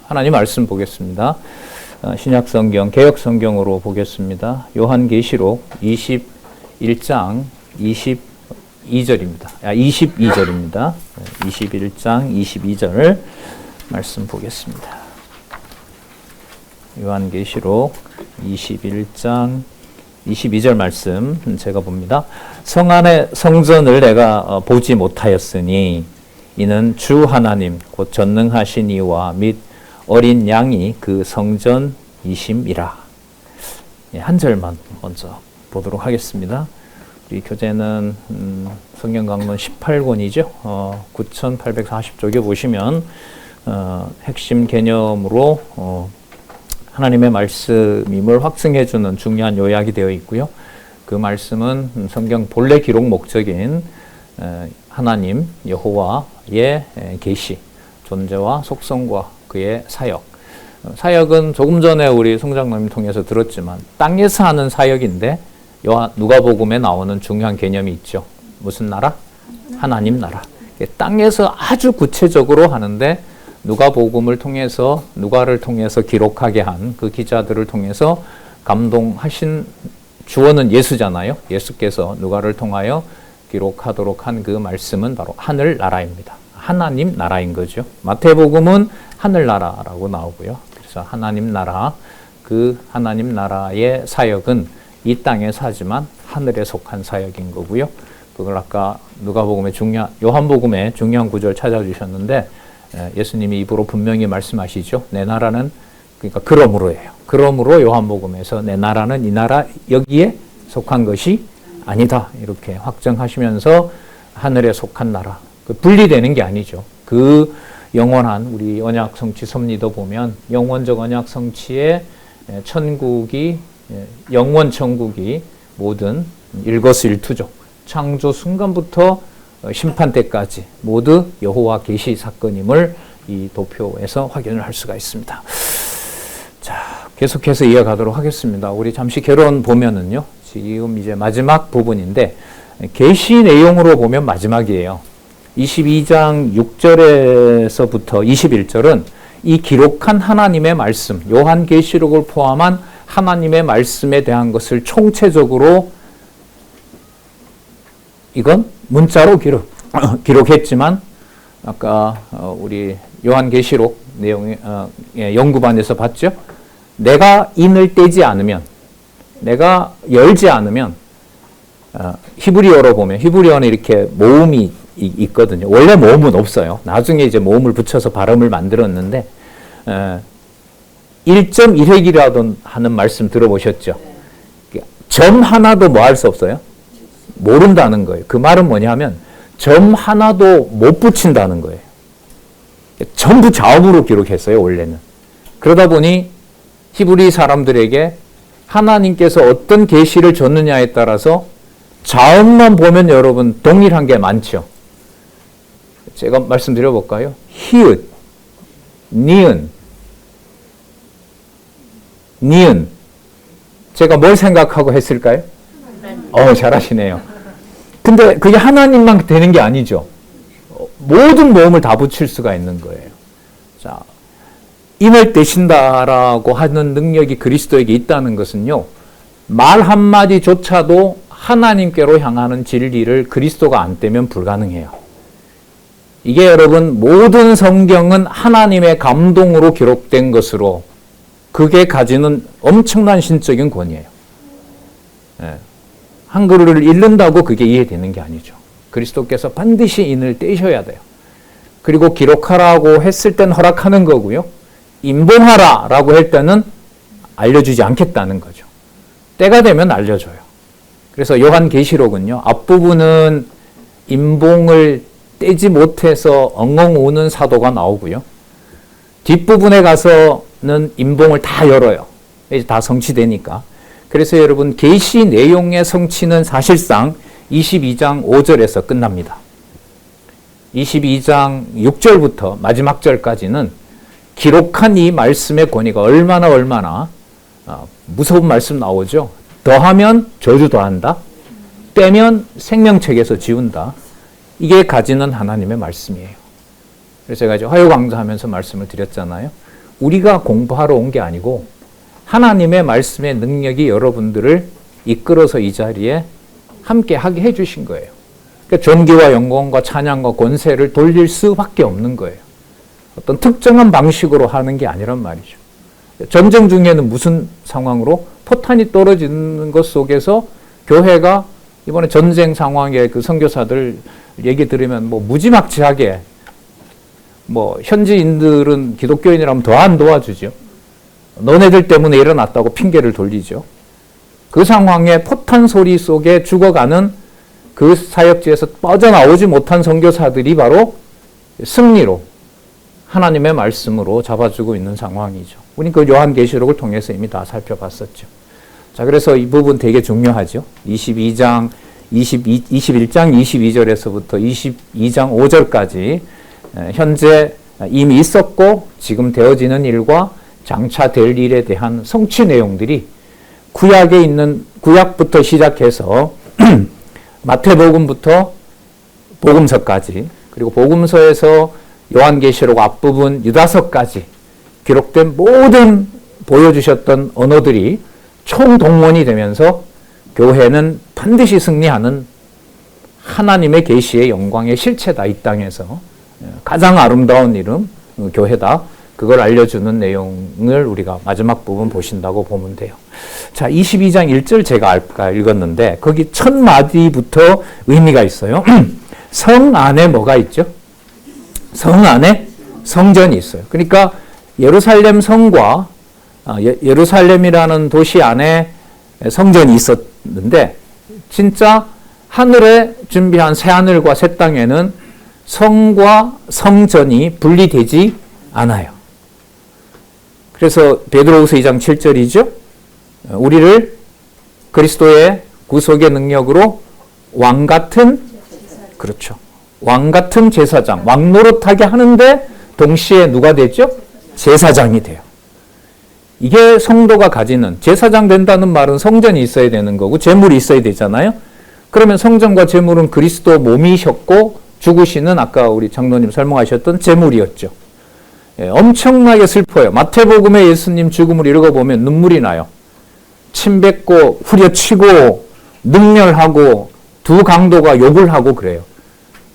하나님 말씀 보겠습니다. 신약 성경, 개역 성경으로 보겠습니다. 요한계시록 21장 22절입니다. 22절입니다. 21장 22절 말씀 보겠습니다. 요한계시록 21장 22절 말씀 제가 봅니다. 성 안의 성전을 내가 보지 못하였으니 이는 주 하나님 곧 전능하신 이와 및 어린 양이 그 성전이심이라. 한 절만 먼저 보도록 하겠습니다. 우리 교재는 성경 강론 18권이죠. 9840쪽에 보시면 핵심 개념으로 하나님의 말씀임을 확증해주는 중요한 요약이 되어 있고요. 그 말씀은 성경 본래 기록 목적인 하나님 여호와의 계시, 존재와 속성과 그의 사역. 사역은 조금 전에 우리 송장로님 통해서 들었지만 땅에서 하는 사역인데 누가복음에 나오는 중요한 개념이 있죠. 무슨 나라? 하나님 나라. 땅에서 아주 구체적으로 하는데 누가복음을 통해서 누가를 통해서 기록하게 한 그 기자들을 통해서 감동하신 주어는 예수잖아요. 예수께서 누가를 통하여 기록하도록 한 그 말씀은 바로 하늘 나라입니다. 하나님 나라인 거죠. 마태복음은 하늘 나라라고 나오고요. 그래서 하나님 나라, 그 하나님 나라의 사역은 이 땅에서 하지만 하늘에 속한 사역인 거고요. 그걸 아까 누가복음의 요한복음의 중요한 구절 찾아주셨는데 예수님이 입으로 분명히 말씀하시죠. 내 나라는 그러니까 그러므로예요. 그러므로 요한복음에서 내 나라는 이 나라 여기에 속한 것이 아니다. 이렇게 확정하시면서 하늘에 속한 나라. 분리되는 게 아니죠. 그 영원한 우리 언약 성취 섭리도 보면 영원적 언약 성취의 천국이 영원 천국이 모든 일거수일투족 창조 순간부터 심판 때까지 모두 여호와 계시 사건임을 이 도표에서 확인을 할 수가 있습니다. 자, 계속해서 이어가도록 하겠습니다. 우리 잠시 결론 보면은요. 지금 이제 마지막 부분인데 계시 내용으로 보면 마지막이에요. 22장 6절에서부터 21절은 이 기록한 하나님의 말씀, 요한계시록을 포함한 하나님의 말씀에 대한 것을 총체적으로 이건 문자로 기록했지만 아까 우리 요한계시록 내용 연구반에서 봤죠. 내가 인을 떼지 않으면, 내가 열지 않으면 히브리어로 보면 히브리어는 이렇게 모음이 있거든요. 원래 모음은 없어요. 나중에 이제 모음을 붙여서 발음을 만들었는데 1.1획이라도 하는 말씀 들어보셨죠? 점 하나도 뭐 할 수 없어요? 모른다는 거예요. 그 말은 뭐냐면 점 하나도 못 붙인다는 거예요. 전부 자음으로 기록했어요, 원래는. 그러다 보니 히브리 사람들에게 하나님께서 어떤 계시를 줬느냐에 따라서 자음만 보면 여러분 동일한 게 많죠. 제가 말씀드려 볼까요? 히읗, 니은, 니은. 제가 뭘 생각하고 했을까요? 잘하시네요. 근데 그게 하나님만 되는 게 아니죠. 모든 모음을 다 붙일 수가 있는 거예요. 자, 인을 떼신다라고 하는 능력이 그리스도에게 있다는 것은요, 말 한마디조차도 하나님께로 향하는 진리를 그리스도가 안 떼면 불가능해요. 이게 여러분 모든 성경은 하나님의 감동으로 기록된 것으로 그게 가지는 엄청난 신적인 권위예요. 한글을 읽는다고 그게 이해되는 게 아니죠. 그리스도께서 반드시 인을 떼셔야 돼요. 그리고 기록하라고 했을 땐 허락하는 거고요. 인봉하라라고 할 때는 알려주지 않겠다는 거죠. 때가 되면 알려줘요. 그래서 요한계시록은요. 앞부분은 인봉을 떼지 못해서 엉엉 우는 사도가 나오고요. 뒷부분에 가서는 인봉을 다 열어요. 이제 다 성취되니까. 그래서 여러분 계시 내용의 성취는 사실상 22장 5절에서 끝납니다. 22장 6절부터 마지막 절까지는 기록한 이 말씀의 권위가 얼마나 무서운 말씀 나오죠. 더하면 저주 더한다. 빼면 생명책에서 지운다. 이게 가지는 하나님의 말씀이에요. 그래서 제가 이제 화요강좌하면서 말씀을 드렸잖아요. 우리가 공부하러 온 게 아니고 하나님의 말씀의 능력이 여러분들을 이끌어서 이 자리에 함께 하게 해주신 거예요. 그러니까 존귀와 영광과 찬양과 권세를 돌릴 수밖에 없는 거예요. 어떤 특정한 방식으로 하는 게 아니란 말이죠. 전쟁 중에는 무슨 상황으로? 포탄이 떨어지는 것 속에서 교회가 이번에 전쟁 상황에 그 선교사들 얘기 들으면 뭐 무지막지하게 뭐 현지인들은 기독교인이라면 더 안 도와주죠. 너네들 때문에 일어났다고 핑계를 돌리죠. 그 상황에 포탄 소리 속에 죽어가는 그 사역지에서 빠져나오지 못한 선교사들이 바로 승리로 하나님의 말씀으로 잡아주고 있는 상황이죠. 우리 그 요한계시록을 통해서 이미 다 살펴봤었죠. 자, 그래서 이 부분 되게 중요하죠. 21장 22절에서부터 22장 5절까지 현재 이미 있었고 지금 되어지는 일과 장차 될 일에 대한 성취 내용들이 구약에 있는 구약부터 시작해서 마태복음부터 복음서까지 그리고 복음서에서 요한계시록 앞부분 유다서까지 기록된 모든 보여주셨던 언어들이 총동원이 되면서 교회는 반드시 승리하는 하나님의 계시의 영광의 실체다. 이 땅에서 가장 아름다운 이름 교회다. 그걸 알려주는 내용을 우리가 마지막 부분 보신다고 보면 돼요. 자, 22장 1절 제가 아까 읽었는데 거기 첫 마디부터 의미가 있어요. 성 안에 뭐가 있죠? 성 안에 성전이 있어요. 그러니까 예루살렘 성과 예루살렘이라는 도시 안에 성전이 있었는데 진짜 하늘에 준비한 새하늘과 새 땅에는 성과 성전이 분리되지 않아요. 그래서 베드로후서 2장 7절이죠. 우리를 그리스도의 구속의 능력으로 왕같은 그렇죠. 왕같은 제사장, 왕노릇하게 하는데 동시에 누가 되죠? 제사장이 돼요. 이게 성도가 가지는 제사장 된다는 말은 성전이 있어야 되는 거고 제물이 있어야 되잖아요. 그러면 성전과 제물은 그리스도 몸이셨고 죽으시는 아까 우리 장로님 설명하셨던 제물이었죠. 예, 엄청나게 슬퍼요. 마태복음에 예수님 죽음을 읽어보면 눈물이 나요. 침 뱉고 후려치고 능멸하고 두 강도가 욕을 하고 그래요.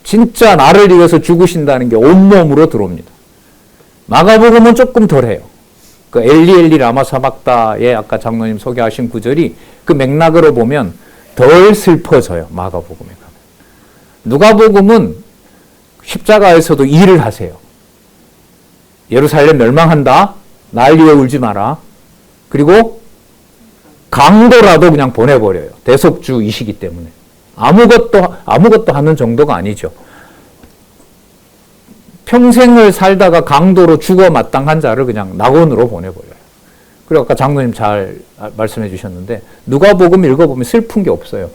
진짜 나를 위해서 죽으신다는 게 온몸으로 들어옵니다. 마가복음은 조금 덜해요. 그 엘리 엘리 라마 사박다에 아까 장로님 소개하신 구절이 그 맥락으로 보면 덜 슬퍼져요. 마가복음에 가면. 누가복음은 십자가에서도 일을 하세요. 예루살렘 멸망한다. 날 위해 울지 마라. 그리고 강도라도 그냥 보내버려요. 대속주이시기 때문에. 아무것도 하는 정도가 아니죠. 평생을 살다가 강도로 죽어 마땅한 자를 그냥 낙원으로 보내버려요. 그리고 아까 장로님 잘 말씀해 주셨는데 누가복음 읽어보면 슬픈 게 없어요.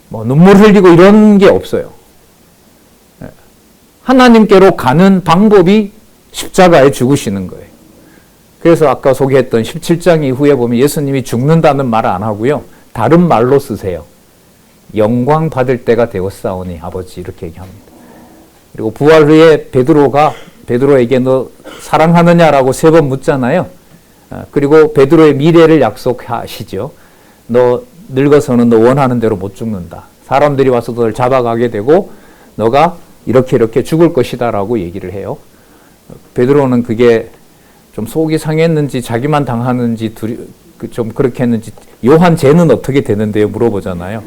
뭐 눈물 흘리고 이런 게 없어요. 하나님께로 가는 방법이 십자가에 죽으시는 거예요. 그래서 아까 소개했던 17장 이후에 보면 예수님이 죽는다는 말을 안 하고요. 다른 말로 쓰세요. 영광 받을 때가 되었사오니 아버지 이렇게 얘기합니다. 그리고 부활 후에 베드로에게 너 사랑하느냐라고 3번 묻잖아요. 그리고 베드로의 미래를 약속하시죠. 너 늙어서는 너 원하는 대로 못 죽는다. 사람들이 와서 너를 잡아가게 되고 너가 이렇게 죽을 것이다라고 얘기를 해요. 베드로는 그게 좀 속이 상했는지 자기만 당하는지 좀 그렇게 했는지 요한 쟤는 어떻게 되는데요? 물어보잖아요.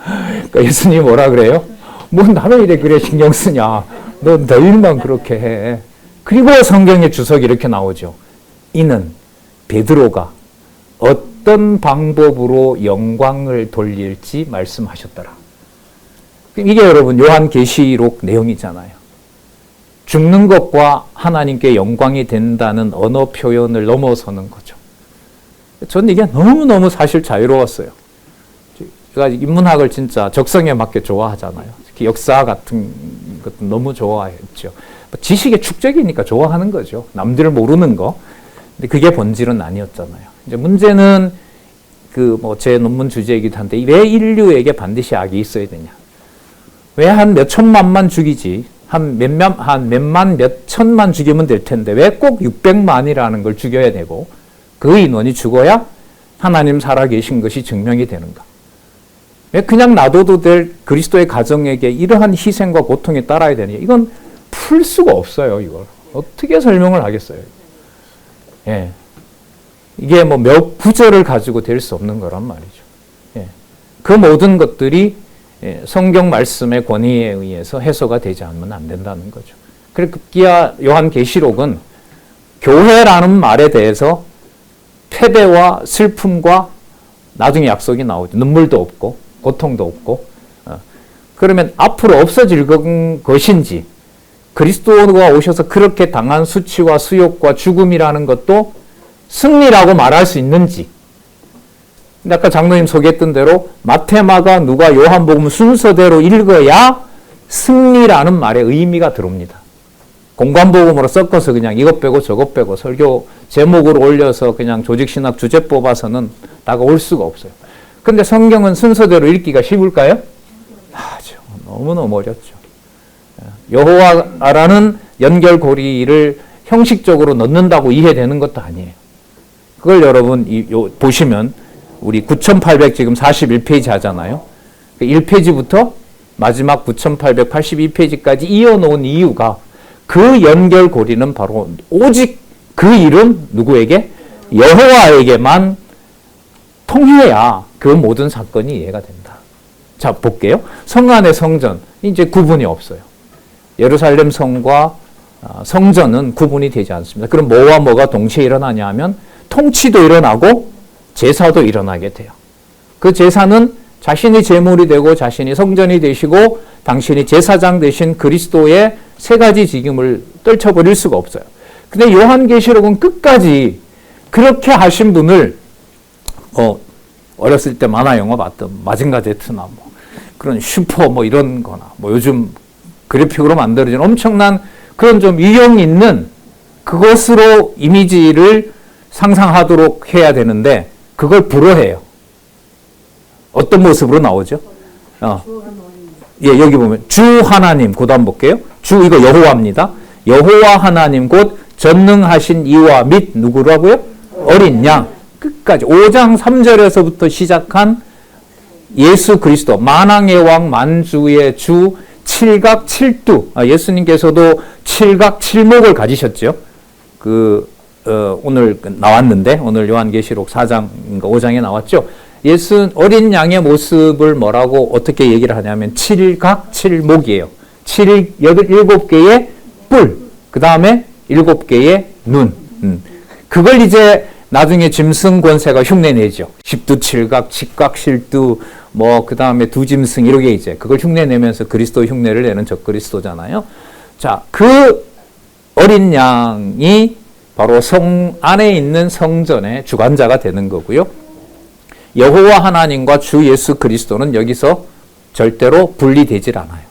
그러니까 예수님이 뭐라 그래요? 뭐 나를 이래 그래 신경 쓰냐. 너 일만 그렇게 해. 그리고 성경의 주석이 이렇게 나오죠. 이는 베드로가 어떤 방법으로 영광을 돌릴지 말씀하셨더라. 이게 여러분 요한계시록 내용이잖아요. 죽는 것과 하나님께 영광이 된다는 언어 표현을 넘어서는 거죠. 저는 이게 너무너무 사실 자유로웠어요. 제가 인문학을 진짜 적성에 맞게 좋아하잖아요. 특히 역사 같은 것도 너무 좋아했죠. 지식의 축적이니까 좋아하는 거죠. 남들 모르는 거. 근데 그게 본질은 아니었잖아요. 이제 문제는 제 논문 주제이기도 한데 왜 인류에게 반드시 악이 있어야 되냐? 왜 한 몇 천만만 죽이지? 한 몇만, 몇 천만 죽이면 될 텐데 왜 꼭 600만이라는 걸 죽여야 되고 그 인원이 죽어야 하나님 살아계신 것이 증명이 되는가? 왜 그냥 놔둬도 될 그리스도의 가정에게 이러한 희생과 고통이 따라야 되냐? 이건 풀 수가 없어요, 이걸. 어떻게 설명을 하겠어요? 예. 이게 뭐 몇 구절을 가지고 될 수 없는 거란 말이죠. 예. 그 모든 것들이 성경 말씀의 권위에 의해서 해소가 되지 않으면 안 된다는 거죠. 그래서 급기야 요한계시록은 교회라는 말에 대해서 패배와 슬픔과 나중에 약속이 나오죠. 눈물도 없고 고통도 없고 그러면 앞으로 없어질 것인지 그리스도가 오셔서 그렇게 당한 수치와 수욕과 죽음이라는 것도 승리라고 말할 수 있는지 근데 아까 장로님 소개했던 대로 마태, 마가, 누가, 요한복음 순서대로 읽어야 승리라는 말의 의미가 들어옵니다. 공관복음으로 섞어서 그냥 이것 빼고 저것 빼고 설교 제목으로 올려서 그냥 조직신학 주제 뽑아서는 다가올 수가 없어요. 근데 성경은 순서대로 읽기가 쉬울까요? 아주 너무너무 어렵죠. 여호와라는 연결고리를 형식적으로 넣는다고 이해되는 것도 아니에요. 그걸 여러분 보시면 우리 9800 지금 41페이지 하잖아요. 1페이지부터 마지막 9882페이지까지 이어놓은 이유가 그 연결고리는 바로 오직 그 이름 누구에게? 여호와에게만 통해야 그 모든 사건이 이해가 된다. 자, 볼게요. 성 안의 성전, 이제 구분이 없어요. 예루살렘 성과 성전은 구분이 되지 않습니다. 그럼 뭐와 뭐가 동시에 일어나냐 하면 통치도 일어나고 제사도 일어나게 돼요. 그 제사는 자신이 제물이 되고 자신이 성전이 되시고 당신이 제사장 되신 그리스도의 세 가지 직임을 떨쳐버릴 수가 없어요. 근데 요한계시록은 끝까지 그렇게 하신 분을 어렸을 때 만화 영화 봤던 마징가 제트나 뭐 그런 슈퍼 뭐 이런 거나 뭐 요즘 그래픽으로 만들어진 엄청난 그런 좀 유형 있는 그것으로 이미지를 상상하도록 해야 되는데 그걸 불허해요. 어떤 모습으로 나오죠? 예, 여기 보면 주 하나님, 그 다음 볼게요. 주 이거 여호와입니다. 여호와 하나님 곧 전능하신 이와 및 누구라고요? 어린 양. 끝까지 5장 3절에서부터 시작한 예수 그리스도 만왕의 왕 만주의 주 칠각 칠두. 예수님께서도 칠각 칠목을 가지셨죠. 오늘 나왔는데 오늘 요한계시록 4장인가 5장에 나왔죠. 예수 어린 양의 모습을 뭐라고 어떻게 얘기를 하냐면 칠각 칠목이에요. 7개의 뿔, 그 다음에 7개의 눈. 그걸 이제 나중에 짐승 권세가 흉내내죠. 십두 칠각, 칠각 실두, 뭐 그 다음에 두 짐승 이렇게 이제 그걸 흉내내면서 그리스도 흉내를 내는 적그리스도잖아요. 자, 그 어린 양이 바로 성 안에 있는 성전의 주관자가 되는 거고요. 여호와 하나님과 주 예수 그리스도는 여기서 절대로 분리되질 않아요.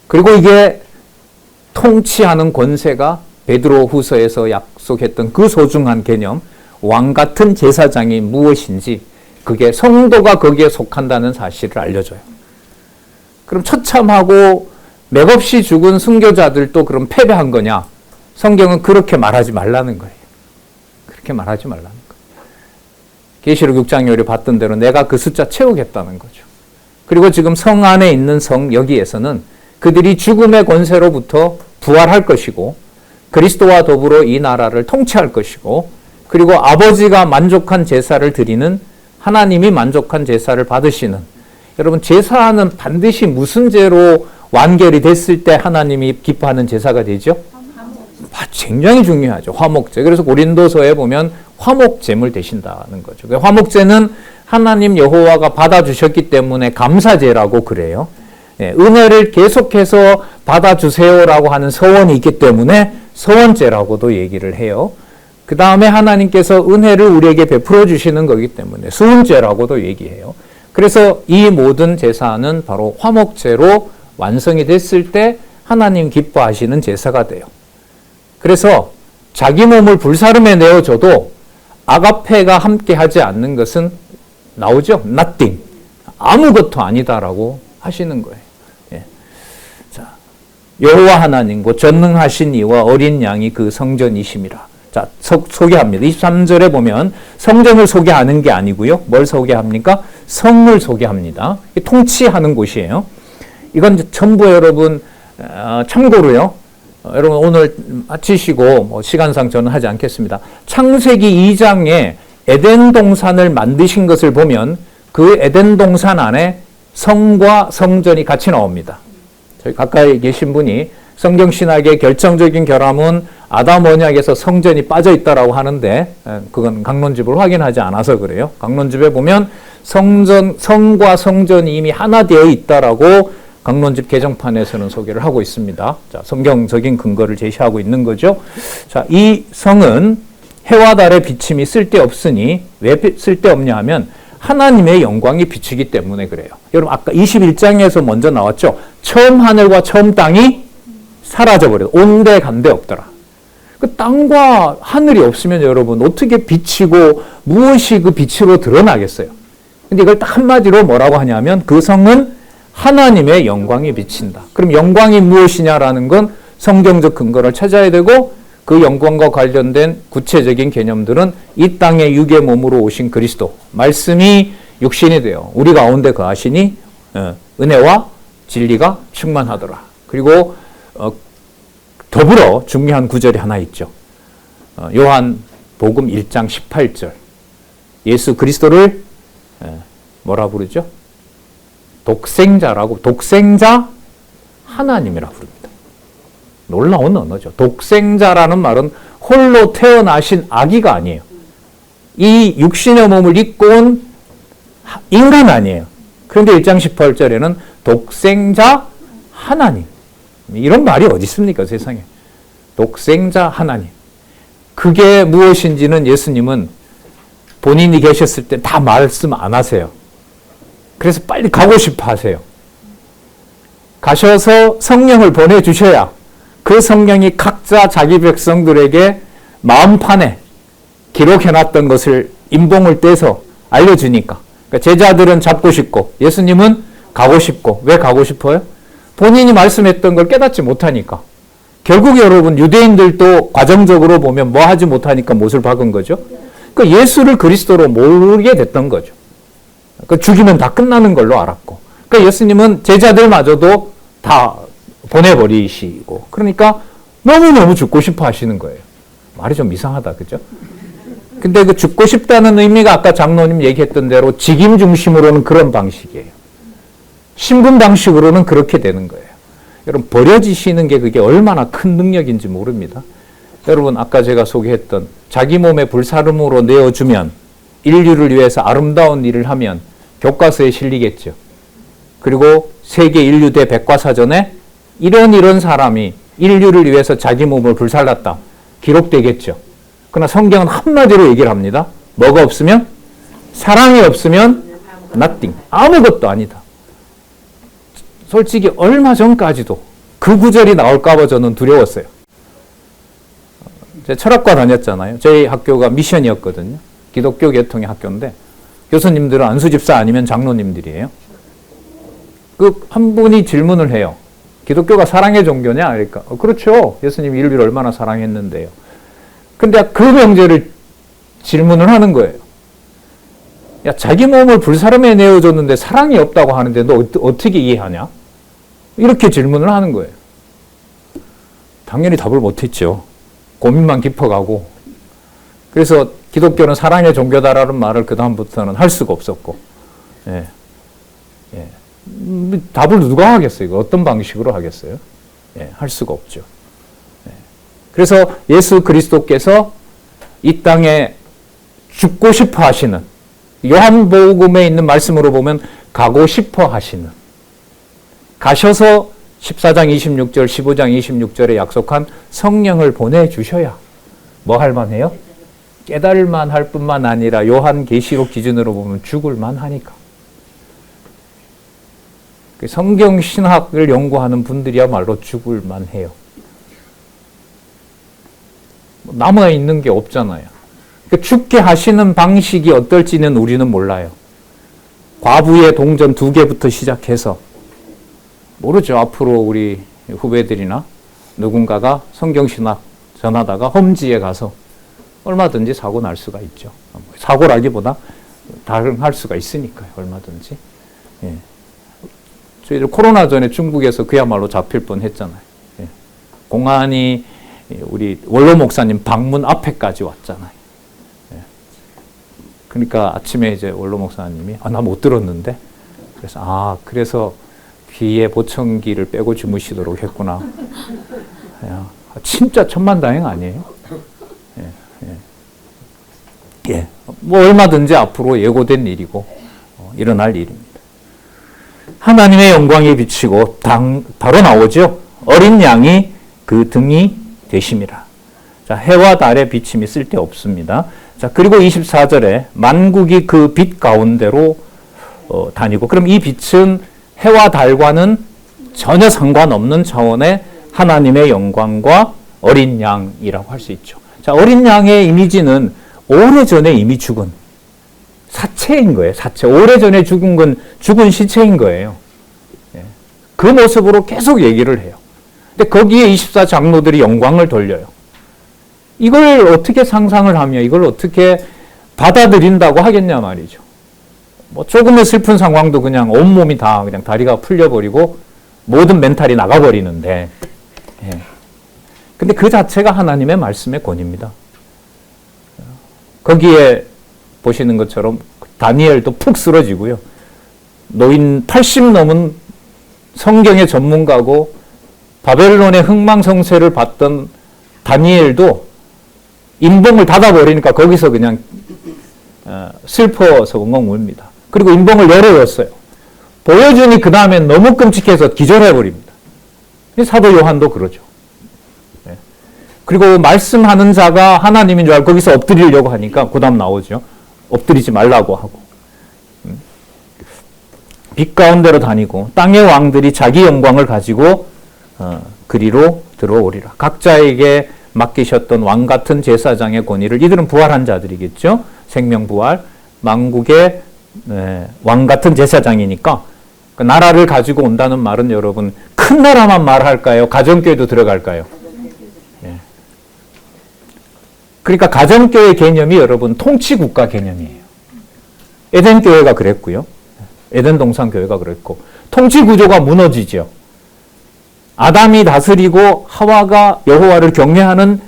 그리고 이게 통치하는 권세가 베드로 후서에서 약속했던 그 소중한 개념, 왕 같은 제사장이 무엇인지 그게 성도가 거기에 속한다는 사실을 알려줘요. 그럼 처참하고 맥없이 죽은 순교자들도 그럼 패배한 거냐? 성경은 그렇게 말하지 말라는 거예요. 그렇게 말하지 말라는 거예요. 계시록 6장 요리 봤던 대로 내가 그 숫자 채우겠다는 거죠. 그리고 지금 성 안에 있는 성 여기에서는 그들이 죽음의 권세로부터 부활할 것이고 그리스도와 더불어 이 나라를 통치할 것이고 그리고 아버지가 만족한 제사를 드리는 하나님이 만족한 제사를 받으시는 여러분 제사는 반드시 무슨 죄로 완결이 됐을 때 하나님이 기뻐하는 제사가 되죠? 굉장히 중요하죠. 화목제. 그래서 고린도서에 보면 화목제물 되신다는 거죠. 화목제는 하나님 여호와가 받아주셨기 때문에 감사제라고 그래요. 예, 은혜를 계속해서 받아주세요라고 하는 서원이 있기 때문에 서원제라고도 얘기를 해요. 그 다음에 하나님께서 은혜를 우리에게 베풀어 주시는 거기 때문에 수훈제라고도 얘기해요. 그래서 이 모든 제사는 바로 화목제로 완성이 됐을 때 하나님 기뻐하시는 제사가 돼요. 그래서 자기 몸을 불사름에 내어줘도 아가페가 함께 하지 않는 것은 나오죠? Nothing. 아무것도 아니다라고 하시는 거예요. 예. 자, 여호와 하나님고 전능하신 이와 어린 양이 그 성전이심이라. 자, 소개합니다. 23절에 보면 성전을 소개하는 게 아니고요. 뭘 소개합니까? 성을 소개합니다. 통치하는 곳이에요. 이건 전부 여러분 참고로요. 여러분 오늘 마치시고 시간상 저는 하지 않겠습니다. 창세기 2장에 에덴 동산을 만드신 것을 보면 그 에덴 동산 안에 성과 성전이 같이 나옵니다. 저희 가까이 계신 분이 성경신학의 결정적인 결함은 아담 언약에서 성전이 빠져 있다라고 하는데 그건 강론집을 확인하지 않아서 그래요. 강론집에 보면 성과 성전이 이미 하나 되어 있다라고 강론집 개정판에서는 소개를 하고 있습니다. 자, 성경적인 근거를 제시하고 있는 거죠. 자, 이 성은 해와 달의 비침이 쓸데없으니 왜 쓸데없냐 하면 하나님의 영광이 비치기 때문에 그래요. 여러분 아까 21장에서 먼저 나왔죠. 처음 하늘과 처음 땅이 사라져버려요. 온데 간데 없더라. 그 땅과 하늘이 없으면 여러분 어떻게 비치고 무엇이 그 빛으로 드러나겠어요. 근데 이걸 딱 한마디로 뭐라고 하냐면 그 성은 하나님의 영광이 비친다. 그럼 영광이 무엇이냐라는 건 성경적 근거를 찾아야 되고 그 영광과 관련된 구체적인 개념들은 이 땅에 육의 몸으로 오신 그리스도 말씀이 육신이 되어 우리 가운데 거하시니 은혜와 진리가 충만하더라. 그리고 더불어 중요한 구절이 하나 있죠. 요한복음 1장 18절 예수 그리스도를 뭐라 부르죠? 독생자라고 독생자 하나님이라 부릅니다. 놀라운 언어죠. 독생자라는 말은 홀로 태어나신 아기가 아니에요. 이 육신의 몸을 입고 온 인간 아니에요. 그런데 1장 18절에는 독생자 하나님. 이런 말이 어디 있습니까, 세상에. 독생자 하나님. 그게 무엇인지는 예수님은 본인이 계셨을 때 다 말씀 안 하세요. 그래서 빨리 가고 싶어 하세요. 가셔서 성령을 보내주셔야 그 성령이 각자 자기 백성들에게 마음판에 기록해놨던 것을 인봉을 떼서 알려주니까. 그러니까 제자들은 잡고 싶고 예수님은 가고 싶고. 왜 가고 싶어요? 본인이 말씀했던 걸 깨닫지 못하니까. 결국 여러분 유대인들도 과정적으로 보면 뭐 하지 못하니까 못을 박은 거죠. 그러니까 예수를 그리스도로 모르게 됐던 거죠. 그 죽이면 다 끝나는 걸로 알았고. 그러니까 예수님은 제자들마저도 다 보내버리시고. 그러니까 너무너무 죽고 싶어 하시는 거예요. 말이 좀 이상하다. 그죠? 근데 그 죽고 싶다는 의미가 아까 장로님 얘기했던 대로 직임 중심으로는 그런 방식이에요. 신분 방식으로는 그렇게 되는 거예요. 여러분 버려지시는 게 그게 얼마나 큰 능력인지 모릅니다. 여러분 아까 제가 소개했던 자기 몸에 불사름으로 내어주면 인류를 위해서 아름다운 일을 하면 교과서에 실리겠죠. 그리고 세계 인류대 백과사전에 이런 사람이 인류를 위해서 자기 몸을 불살랐다. 기록되겠죠. 그러나 성경은 한마디로 얘기를 합니다. 뭐가 없으면? 사랑이 없으면 nothing. 아무것도 아니다. 솔직히 얼마 전까지도 그 구절이 나올까 봐 저는 두려웠어요. 제가 철학과 다녔잖아요. 저희 학교가 미션이었거든요. 기독교 계통의 학교인데 교수님들은 안수집사 아니면 장로님들이에요. 그 한 분이 질문을 해요. 기독교가 사랑의 종교냐? 그러니까 그렇죠. 예수님이 인류를 얼마나 사랑했는데요. 근데 그 명제를 질문을 하는 거예요. 야, 자기 몸을 불사름에 내어줬는데 사랑이 없다고 하는데 너 어떻게 이해하냐? 이렇게 질문을 하는 거예요. 당연히 답을 못했죠. 고민만 깊어가고. 그래서 기독교는 사랑의 종교다라는 말을 그 다음부터는 할 수가 없었고. 예. 예. 답을 누가 하겠어요? 이거 어떤 방식으로 하겠어요? 예. 할 수가 없죠. 예. 그래서 예수 그리스도께서 이 땅에 죽고 싶어 하시는, 요한복음에 있는 말씀으로 보면 가고 싶어 하시는, 가셔서 14장 26절, 15장 26절에 약속한 성령을 보내주셔야 뭐 할 만해요? 깨달을 만할 뿐만 아니라 요한계시록 기준으로 보면 죽을 만하니까. 성경 신학을 연구하는 분들이야말로 죽을 만해요. 남아있는 게 없잖아요. 죽게 하시는 방식이 어떨지는 우리는 몰라요. 과부의 동전 2개부터 시작해서 모르죠. 앞으로 우리 후배들이나 누군가가 성경신학 전하다가 험지에 가서 얼마든지 사고 날 수가 있죠. 사고라기보다 다른 수가 있으니까요. 얼마든지. 예. 저희들 코로나 전에 중국에서 그야말로 잡힐 뻔했잖아요. 예. 공안이 우리 원로 목사님 방문 앞에까지 왔잖아요. 예. 그러니까 아침에 이제 원로 목사님이 나 못 들었는데 그래서 그래서 귀에 보청기를 빼고 주무시도록 했구나. 야, 진짜 천만다행 아니에요? 예. 뭐 얼마든지 앞으로 예고된 일이고 일어날 일입니다. 하나님의 영광이 비치고 바로 나오죠. 어린 양이 그 등이 되심이라. 자, 해와 달의 비침이 쓸데없습니다. 자, 그리고 24절에 만국이 그 빛 가운데로 다니고, 그럼 이 빛은 해와 달과는 전혀 상관없는 차원의 하나님의 영광과 어린 양이라고 할 수 있죠. 자, 어린 양의 이미지는 오래전에 이미 죽은 사체인 거예요. 사체. 오래전에 죽은 건 죽은 시체인 거예요. 그 모습으로 계속 얘기를 해요. 근데 거기에 24장로들이 영광을 돌려요. 이걸 어떻게 상상을 하며 이걸 어떻게 받아들인다고 하겠냐 말이죠. 뭐 조금의 슬픈 상황도 그냥 온몸이 다 그냥 다리가 풀려버리고 모든 멘탈이 나가버리는데, 근데 그 자체가 하나님의 말씀의 권위입니다. 거기에 보시는 것처럼 다니엘도 푹 쓰러지고요. 노인 80 넘은 성경의 전문가고 바벨론의 흥망성쇠를 봤던 다니엘도 인봉을 닫아버리니까 거기서 그냥 슬퍼서 엉엉 울니다. 그리고 인봉을 열어줬어요. 보여주니 그 다음에 너무 끔찍해서 기절해버립니다. 사도 요한도 그러죠. 그리고 말씀하는 자가 하나님인 줄 알고 거기서 엎드리려고 하니까 그 다음 나오죠. 엎드리지 말라고 하고. 빛 가운데로 다니고 땅의 왕들이 자기 영광을 가지고 그리로 들어오리라. 각자에게 맡기셨던 왕 같은 제사장의 권위를, 이들은 부활한 자들이겠죠. 생명부활, 만국의 왕 같은 제사장이니까 그 나라를 가지고 온다는 말은 여러분 큰 나라만 말할까요? 가정교회도 들어갈까요? 그러니까 가정교회 개념이 여러분 통치국가 개념이에요. 에덴교회가 그랬고요. 에덴 동산교회가 그랬고, 통치구조가 무너지죠. 아담이 다스리고 하와가 여호와를 경외하는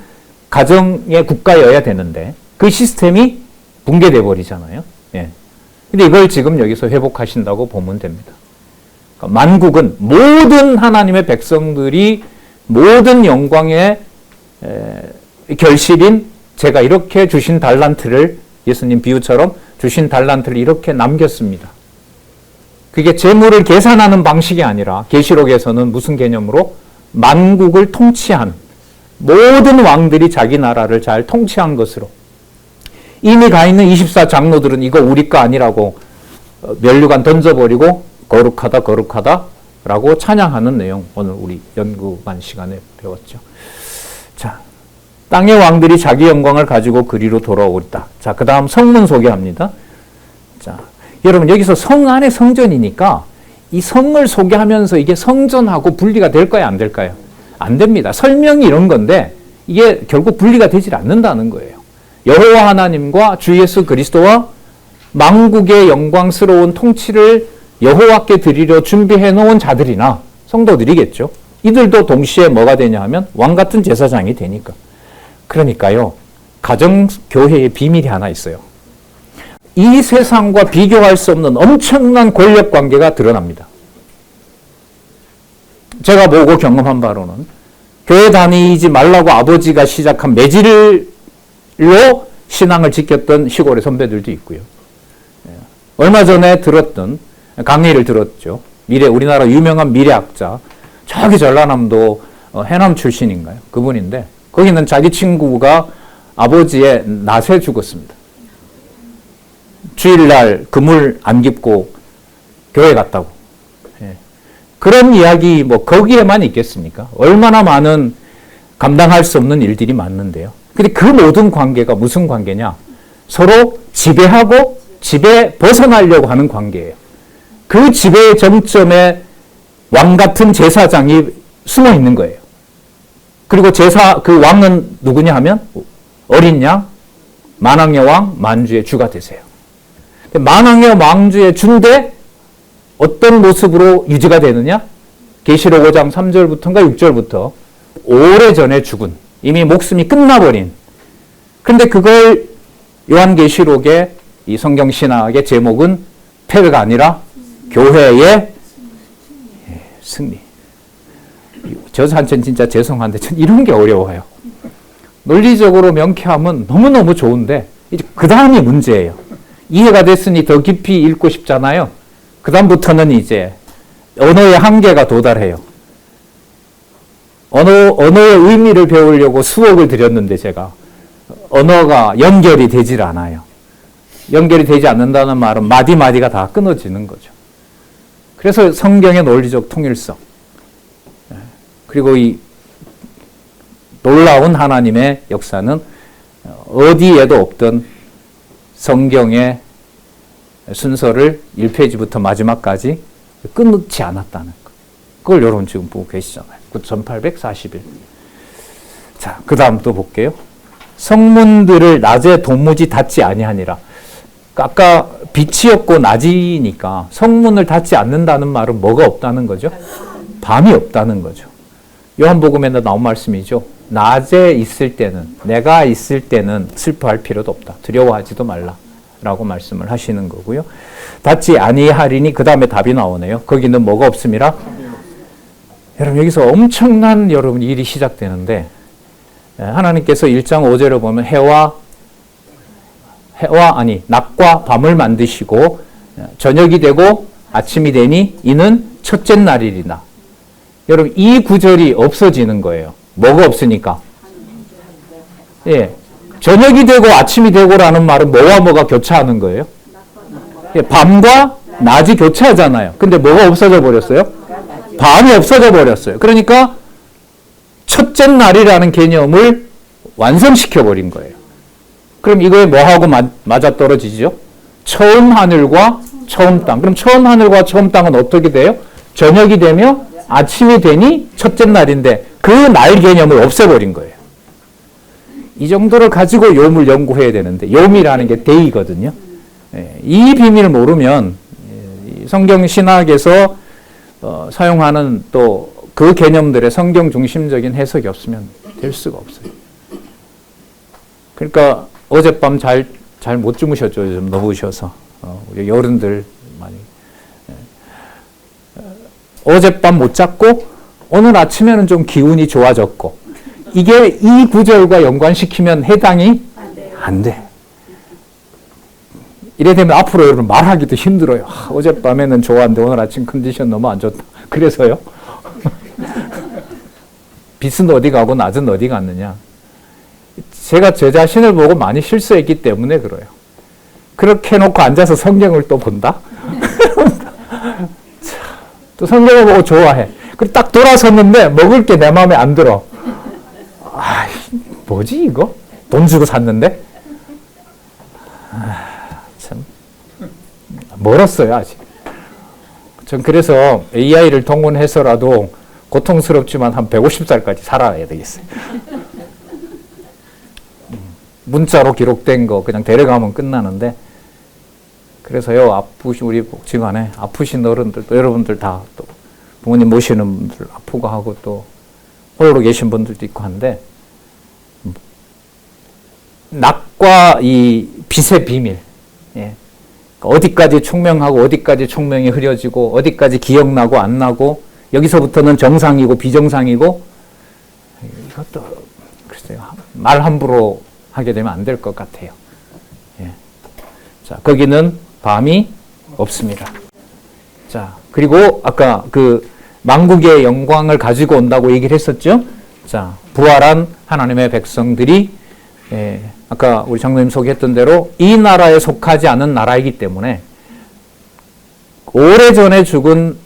가정의 국가여야 되는데 그 시스템이 붕괴돼 버리잖아요. 근데 이걸 지금 여기서 회복하신다고 보면 됩니다. 그러니까 만국은 모든 하나님의 백성들이 모든 영광의 결실인 제가 이렇게 주신 달란트를, 예수님 비유처럼 주신 달란트를 이렇게 남겼습니다. 그게 재물을 계산하는 방식이 아니라 계시록에서는 무슨 개념으로? 만국을 통치한, 모든 왕들이 자기 나라를 잘 통치한 것으로. 이미 가 있는 24장로들은 이거 우리 거 아니라고 면류관 던져버리고 거룩하다 거룩하다 라고 찬양하는 내용, 오늘 우리 연구반 시간에 배웠죠. 자, 땅의 왕들이 자기 영광을 가지고 그리로 돌아오리다. 자, 그 다음 성문 소개합니다. 자, 여러분 여기서 성 안에 성전이니까 이 성을 소개하면서 이게 성전하고 분리가 될까요? 안 될까요? 안 됩니다. 설명이 이런 건데 이게 결국 분리가 되질 않는다는 거예요. 여호와 하나님과 주 예수 그리스도와 만국의 영광스러운 통치를 여호와께 드리려 준비해 놓은 자들이나 성도들이겠죠. 이들도 동시에 뭐가 되냐 하면 왕 같은 제사장이 되니까. 그러니까요, 가정교회의 비밀이 하나 있어요. 이 세상과 비교할 수 없는 엄청난 권력 관계가 드러납니다. 제가 보고 경험한 바로는 교회 다니지 말라고 아버지가 시작한 매질로 신앙을 지켰던 시골의 선배들도 있고요. 얼마 전에 들었던 강의를 들었죠. 우리나라 유명한 미래학자, 저기 전라남도 해남 출신인가요? 그분인데 거기는 자기 친구가 아버지의 낫에 죽었습니다. 주일날 그물 안 깁고 교회 갔다고. 그런 이야기 뭐 거기에만 있겠습니까? 얼마나 많은 감당할 수 없는 일들이 많는데요. 근데 그 모든 관계가 무슨 관계냐? 서로 지배하고 지배 벗어나려고 하는 관계예요. 그 지배의 정점에 왕 같은 제사장이 숨어 있는 거예요. 그리고 그 왕은 누구냐 하면 어린 양, 만왕의 왕, 만주의 주가 되세요. 만왕의 왕주의 주인데 어떤 모습으로 유지가 되느냐? 계시록 5장 3절부터인가 6절부터 오래전에 죽은, 이미 목숨이 끝나버린, 그런데 그걸 요한계시록의 이 성경 신학의 제목은 패배가 아니라 교회의 승리. 저 산천 진짜 죄송한데 전 이런 게 어려워요. 논리적으로 명쾌하면 너무너무 좋은데 이제 그 다음이 문제예요. 이해가 됐으니 더 깊이 읽고 싶잖아요. 그 다음부터는 이제 언어의 한계가 도달해요. 언어의 의미를 배우려고 수억을 들였는데 제가 언어가 연결이 되질 않아요. 연결이 되지 않는다는 말은 마디마디가 다 끊어지는 거죠. 그래서 성경의 논리적 통일성, 그리고 이 놀라운 하나님의 역사는 어디에도 없던 성경의 순서를 1페이지부터 마지막까지 끊지 않았다는 것. 그걸 여러분 지금 보고 계시잖아요. 9841. 자, 그 다음 또 볼게요. 성문들을 낮에 도무지 닫지 아니하니라. 아까 빛이 없고 낮이니까 성문을 닫지 않는다는 말은 뭐가 없다는 거죠? 밤이 없다는 거죠. 요한복음에 나온 말씀이죠. 낮에 있을 때는, 내가 있을 때는 슬퍼할 필요도 없다. 두려워하지도 말라. 라고 말씀을 하시는 거고요. 닫지 아니하리니 그 다음에 답이 나오네요. 거기는 뭐가 없음이라? 여러분 여기서 엄청난 여러분 일이 시작되는데, 하나님께서 1장 5절을 보면 낮과 밤을 만드시고 저녁이 되고 아침이 되니 이는 첫째 날이리나. 여러분 이 구절이 없어지는 거예요. 뭐가 없으니까? 예, 저녁이 되고 아침이 되고라는 말은 뭐와 뭐가 교차하는 거예요? 예, 밤과 낮이 교차하잖아요. 근데 뭐가 없어져 버렸어요? 밤이 없어져 버렸어요. 그러니까 첫째 날이라는 개념을 완성시켜 버린 거예요. 그럼 이거에 뭐하고 맞아떨어지죠? 처음 하늘과 처음 땅. 그럼 처음 하늘과 처음 땅은 어떻게 돼요? 저녁이 되며 아침이 되니 첫째 날인데 그 날 개념을 없애버린 거예요. 이 정도를 가지고 욤을 연구해야 되는데, 욤이라는 게 데이거든요. 이 비밀을 모르면 성경 신학에서 사용하는 또 그 개념들의 성경 중심적인 해석이 없으면 될 수가 없어요. 그러니까 어젯밤 잘 못 주무셨죠. 요즘 너무 우셔서. 우리 어른들 많이. 어젯밤 못 잤고 오늘 아침에는 좀 기운이 좋아졌고, 이게 이 구절과 연관시키면 해당이 안 돼. 이래 되면 앞으로 여러분 말하기도 힘들어요. 어젯밤에는 좋았는데 오늘 아침 컨디션 너무 안 좋다. 그래서요? 빛은 어디 가고 낮은 어디 갔느냐. 제가 제 자신을 보고 많이 실수했기 때문에 그래요. 그렇게 해놓고 앉아서 성경을 또 본다? 또 성경을 보고 좋아해. 그리고 딱 돌아섰는데 먹을 게 내 마음에 안 들어. 뭐지 이거? 돈 주고 샀는데? 참 멀었어요 아직. 전 그래서 AI를 동원해서라도 고통스럽지만 한 150살까지 살아야 되겠어요. 문자로 기록된 거 그냥 데려가면 끝나는데, 그래서요, 우리 복지관에 아프신 어른들, 또 여러분들 다 또 부모님 모시는 분들 아프고 하고 또 홀로 계신 분들도 있고 한데, 낮과 이 빛의 비밀, 예. 어디까지 총명하고 어디까지 총명이 흐려지고 어디까지 기억나고 안 나고, 여기서부터는 정상이고 비정상이고, 이것도 글쎄요, 말 함부로 하게 되면 안 될 것 같아요. 예. 자, 거기는 밤이 없습니다. 자, 그리고 아까 그 만국의 영광을 가지고 온다고 얘기를 했었죠. 자, 부활한 하나님의 백성들이 아까 우리 장로님 소개했던 대로 이 나라에 속하지 않은 나라이기 때문에, 오래전에 죽은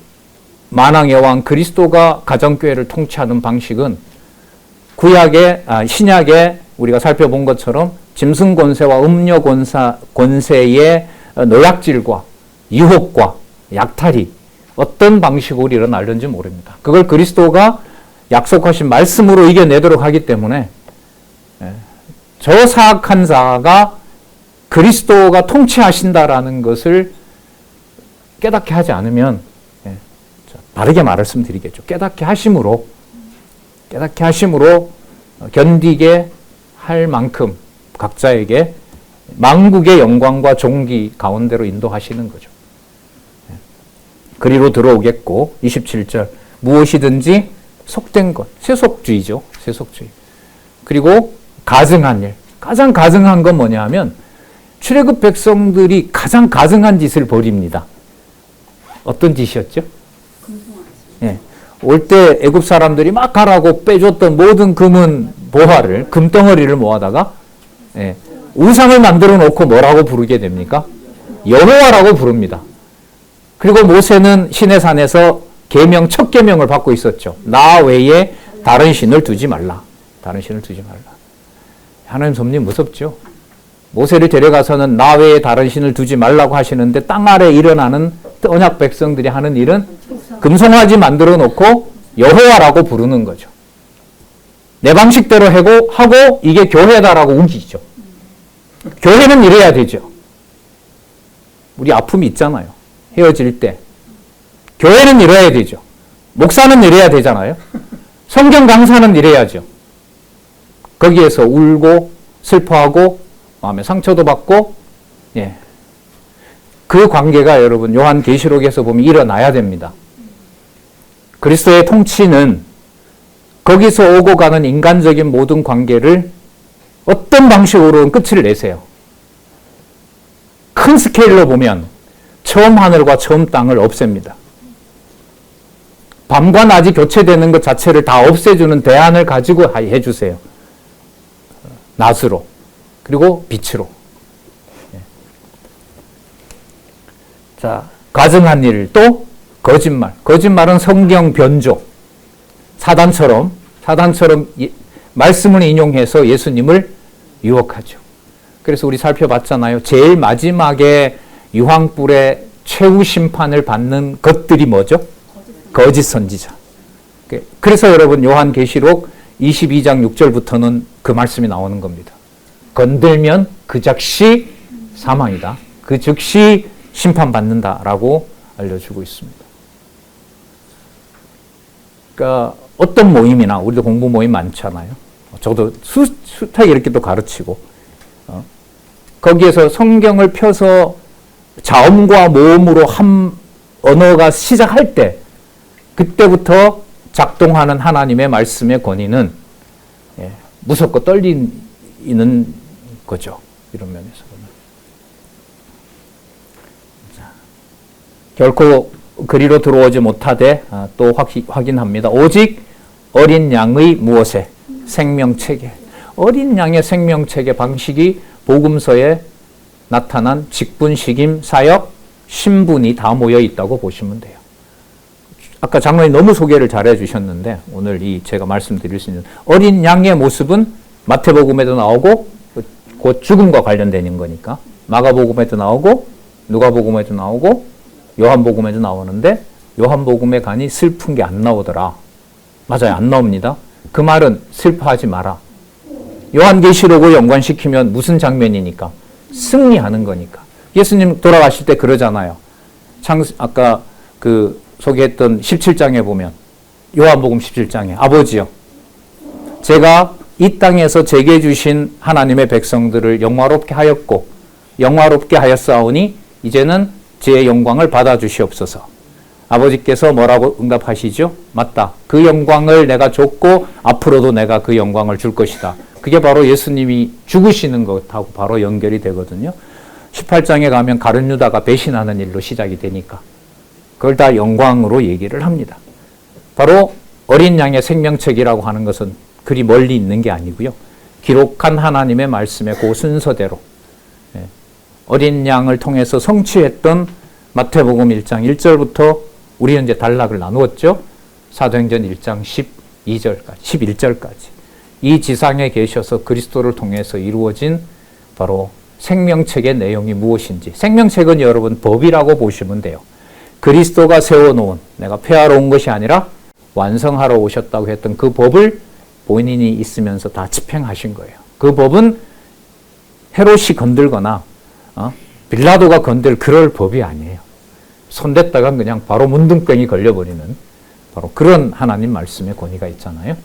만왕의 왕 그리스도가 가정교회를 통치하는 방식은 신약에 우리가 살펴본 것처럼 짐승 권세와 음료 권세의 노약질과 유혹과 약탈이 어떤 방식으로 일어나는지 모릅니다. 그걸 그리스도가 약속하신 말씀으로 이겨내도록 하기 때문에 저 사악한 자가 그리스도가 통치하신다라는 것을 깨닫게 하지 않으면, 바르게 말씀드리겠죠. 깨닫게 하심으로 견디게 할 만큼 각자에게 만국의 영광과 존귀 가운데로 인도하시는 거죠. 그리로 들어오겠고, 27절 무엇이든지 속된 것, 세속주의죠. 세속주의. 그리고 가증한 일. 가장 가증한 건 뭐냐 하면 출애굽 백성들이 가장 가증한 짓을 벌입니다. 어떤 짓이었죠? 올 때 애굽 사람들이 막 가라고 빼줬던 모든 금은 보화를, 금덩어리를 모아다가 우상을 만들어 놓고 뭐라고 부르게 됩니까? 여호와라고 부릅니다. 그리고 모세는 시내산에서 계명, 첫 계명을 받고 있었죠. 나 외에 다른 신을 두지 말라. 다른 신을 두지 말라. 하나님 섭리 무섭죠. 모세를 데려가서는 나 외에 다른 신을 두지 말라고 하시는데 땅 아래 일어나는 언약 백성들이 하는 일은 금송아지 만들어 놓고 여호와라고 부르는 거죠. 내 방식대로 하고 이게 교회다라고 우기죠. 교회는 이래야 되죠. 우리 아픔이 있잖아요. 헤어질 때. 교회는 이래야 되죠. 목사는 이래야 되잖아요. 성경 강사는 이래야죠. 거기에서 울고 슬퍼하고 마음에 상처도 받고, 그 관계가 여러분 요한계시록에서 보면 일어나야 됩니다. 그리스도의 통치는 거기서 오고 가는 인간적인 모든 관계를 어떤 방식으로든 끝을 내세요. 큰 스케일로 보면 처음 하늘과 처음 땅을 없앱니다. 밤과 낮이 교체되는 것 자체를 다 없애주는 대안을 가지고 해주세요. 낮으로 그리고 빛으로. 자, 가증한 일, 또 거짓말. 거짓말은 성경 변조. 사단처럼 말씀을 인용해서 예수님을 유혹하죠. 그래서 우리 살펴봤잖아요. 제일 마지막에 유황불의 최후 심판을 받는 것들이 뭐죠? 거짓 선지자. 그래서 여러분 요한계시록 22장 6절부터는 그 말씀이 나오는 겁니다. 건들면 그 즉시 사망이다. 그 즉시 심판받는다라고 알려주고 있습니다. 그러니까 어떤 모임이나 우리도 공부 모임 많잖아요. 저도 숱하게 이렇게 또 가르치고 거기에서 성경을 펴서 자음과 모음으로 한 언어가 시작할 때 그때부터 작동하는 하나님의 말씀의 권위는 무섭고 떨리는 거죠. 이런 면에서 보면. 자, 결코 그리로 들어오지 못하되 또 확인합니다. 오직 어린 양의 무엇에? 생명체계. 어린 양의 생명체계 방식이 복음서에 나타난 직분, 식임, 사역, 신분이 다 모여 있다고 보시면 돼요. 아까 장로님 너무 소개를 잘해 주셨는데 오늘 제가 말씀드릴 수 있는 어린 양의 모습은 마태복음에도 나오고 곧 죽음과 관련되는 거니까 마가복음에도 나오고 누가복음에도 나오고 요한복음에도 나오는데 요한복음에 가니 슬픈 게 안 나오더라. 맞아요. 안 나옵니다. 그 말은 슬퍼하지 마라. 요한계시록을 연관시키면 무슨 장면이니까? 승리하는 거니까. 예수님 돌아가실 때 그러잖아요. 아까 소개했던 17장에 보면 요한복음 17장에 아버지요. 제가 이 땅에서 제게 주신 하나님의 백성들을 영화롭게 하였고 영화롭게 하였사오니 이제는 제 영광을 받아주시옵소서. 아버지께서 뭐라고 응답하시죠? 맞다. 그 영광을 내가 줬고 앞으로도 내가 그 영광을 줄 것이다. 그게 바로 예수님이 죽으시는 것하고 바로 연결이 되거든요. 18장에 가면 가룟 유다가 배신하는 일로 시작이 되니까 그걸 다 영광으로 얘기를 합니다. 바로 어린 양의 생명책이라고 하는 것은 그리 멀리 있는 게 아니고요. 기록한 하나님의 말씀의 그 순서대로 어린 양을 통해서 성취했던 마태복음 1장 1절부터 우리는 이제 단락을 나누었죠. 사도행전 1장 12절까지, 11절까지. 이 지상에 계셔서 그리스도를 통해서 이루어진 바로 생명책의 내용이 무엇인지. 생명책은 여러분 법이라고 보시면 돼요. 그리스도가 세워놓은, 내가 폐하러 온 것이 아니라 완성하러 오셨다고 했던 그 법을 본인이 있으면서 다 집행하신 거예요. 그 법은 헤롯이 건들거나 빌라도가 건들 그럴 법이 아니에요. 손댔다가 그냥 바로 문둥병이 걸려버리는 바로 그런 하나님 말씀의 권위가 있잖아요.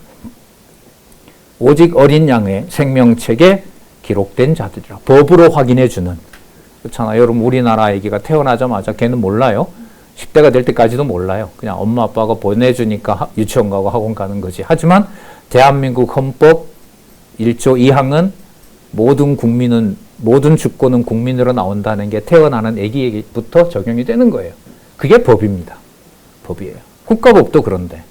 오직 어린 양의 생명책에 기록된 자들이라. 법으로 확인해주는. 그렇잖아요. 여러분 우리나라 아기가 태어나자마자 걔는 몰라요. 10대가 될 때까지도 몰라요. 그냥 엄마 아빠가 보내주니까 유치원 가고 학원 가는 거지. 하지만 대한민국 헌법 1조 2항은 모든 주권은 국민으로 나온다는 게 태어나는 아기에게부터 적용이 되는 거예요. 그게 법입니다. 법이에요. 국가법도 그런데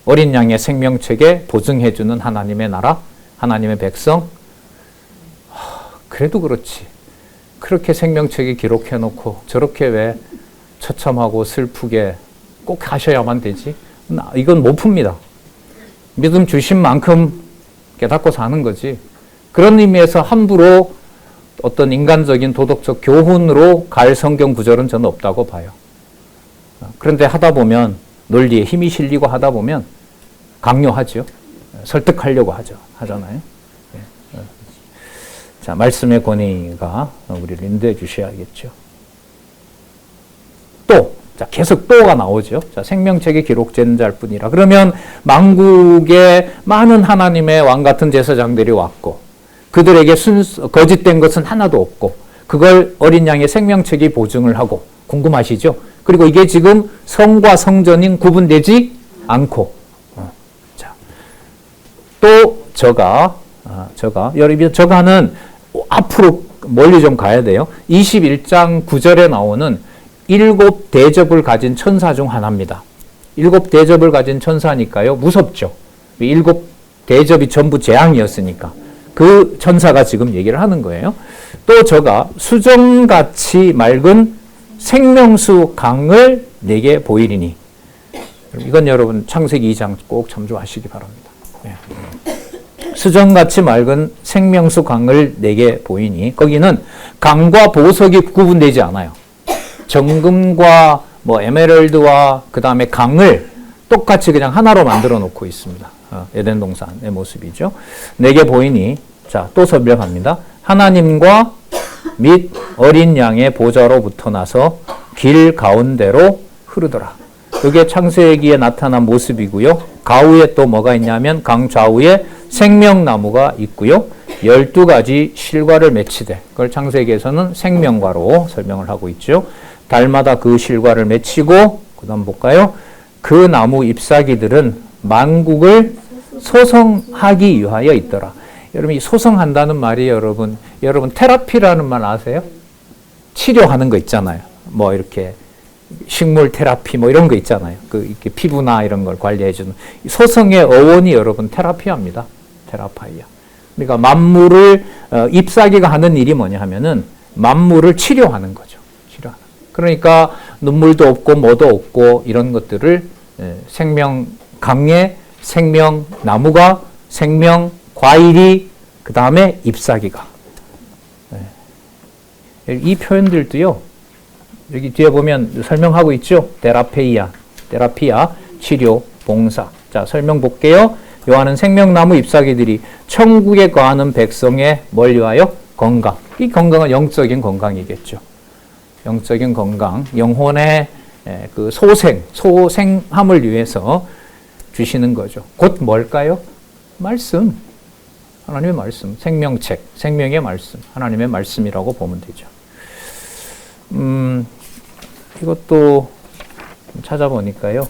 어린 양의 생명책에 보증해주는 하나님의 나라, 하나님의 백성. 그래도 그렇지. 그렇게 생명책에 기록해놓고 저렇게 왜 처참하고 슬프게 꼭 하셔야만 되지? 이건 못 풉니다. 믿음 주신 만큼 깨닫고 사는 거지. 그런 의미에서 함부로 어떤 인간적인 도덕적 교훈으로 갈 성경 구절은 저는 없다고 봐요. 그런데 하다 보면 논리에 힘이 실리고 하다 보면 강요하죠. 설득하려고 하잖아요. 자, 말씀의 권위가 우리를 인도해 주셔야겠죠. 자, 계속 또가 나오죠. 자, 생명책에 기록된 자일 뿐이라. 그러면 만국에 많은 하나님의 왕 같은 제사장들이 왔고, 그들에게 거짓된 것은 하나도 없고, 그걸 어린 양의 생명책이 보증을 하고, 궁금하시죠? 그리고 이게 지금 성과 성전인 구분되지 않고, 자, 또 저가는 앞으로 멀리 좀 가야 돼요. 21장 9절에 나오는 7 대접을 가진 천사 중 하나입니다. 7 대접을 가진 천사니까요. 무섭죠. 7 대접이 전부 재앙이었으니까. 그 천사가 지금 얘기를 하는 거예요. 또 저가 수정같이 맑은 생명수 강을 내게 보이리니. 이건 여러분 창세기 2장 꼭 참조하시기 바랍니다. 네. 수정같이 맑은 생명수 강을 내게 보이니 거기는 강과 보석이 구분되지 않아요. 정금과 에메랄드와 그 다음에 강을 똑같이 그냥 하나로 만들어 놓고 있습니다. 에덴 동산의 모습이죠. 내게 보이니 자, 또 설명합니다. 하나님과 및 어린 양의 보좌로부터 나서 길 가운데로 흐르더라. 이게 창세기에 나타난 모습이고요. 가우에 또 뭐가 있냐면 강 좌우에 생명나무가 있고요. 12가지 실과를 맺히되 그걸 창세기에서는 생명과로 설명을 하고 있죠. 달마다 그 실과를 맺히고 그 다음 볼까요? 그 나무 잎사귀들은 만국을 소성하기 위하여 있더라. 여러분 이 소성한다는 말이 여러분 테라피라는 말 아세요? 치료하는 거 있잖아요. 이렇게 식물 테라피 이런 거 있잖아요. 이렇게 피부나 이런 걸 관리해주는 소성의 어원이 여러분 테라피아입니다. 테라파이아. 그러니까 만물을 잎사귀가 하는 일이 뭐냐 하면은 만물을 치료하는 거죠. 치료하는. 그러니까 눈물도 없고 뭐도 없고 이런 것들을 생명 강에 생명 나무가 생명 과일이 그 다음에 잎사귀가 이 표현들도요. 여기 뒤에 보면 설명하고 있죠. 테라피아, 치료, 봉사. 자, 설명 볼게요. 요한은 생명나무 잎사귀들이 천국에 거하는 백성의 뭘 위하여? 건강. 이 건강은 영적인 건강이겠죠. 영적인 건강, 영혼의 그 소생함을 위해서 주시는 거죠. 곧 뭘까요? 말씀. 하나님의 말씀. 생명책, 생명의 말씀. 하나님의 말씀이라고 보면 되죠. 이것도 찾아보니까요.